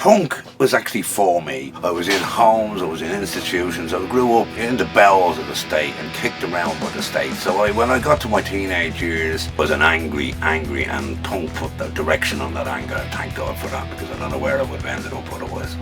Punk was actually for me. I was in homes, I was in institutions, I grew up in the bowels of the state and kicked around by the state. So when I got to my teenage years, I was an angry, and Punk put the direction on that anger, and thank God for that, because I don't know where I would have ended up otherwise.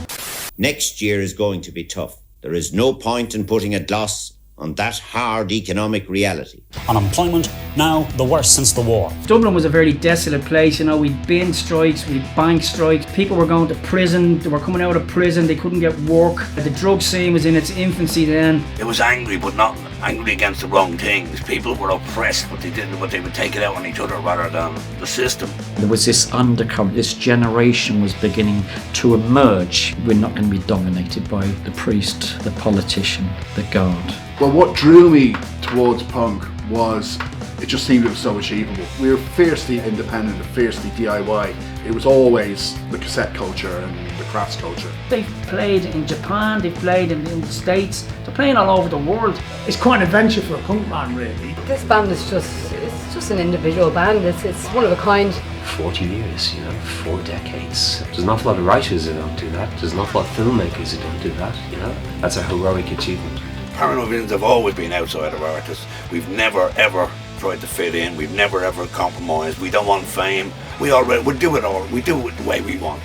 Next year is going to be tough. There is no point in putting a gloss on that hard economic reality. Unemployment, now the worst since the war. Dublin was a very desolate place, we'd bin strikes, we'd bank strikes, people were going to prison, they were coming out of prison, they couldn't get work. The drug scene was in its infancy then. It was angry, but not angry against the wrong things. People were oppressed, but they would take it out on each other rather than the system. There was this undercurrent, this generation was beginning to emerge. We're not going to be dominated by the priest, the politician, the guard. Well, what drew me towards punk was it just seemed it was so achievable. We were fiercely independent and fiercely DIY. It was always the cassette culture and the Crass culture. They've played in Japan, they've played in the States, they're playing all over the world. It's quite an adventure for a punk man, really. This band is just an individual band. It's one of a kind. 40 years, 4 decades. There's an awful lot of writers who don't do that. There's an awful lot of filmmakers who don't do that, That's a heroic achievement. Paranoid villains have always been outside of artists. We've never ever tried to fit in. We've never ever compromised. We don't want fame. We do it the way we want.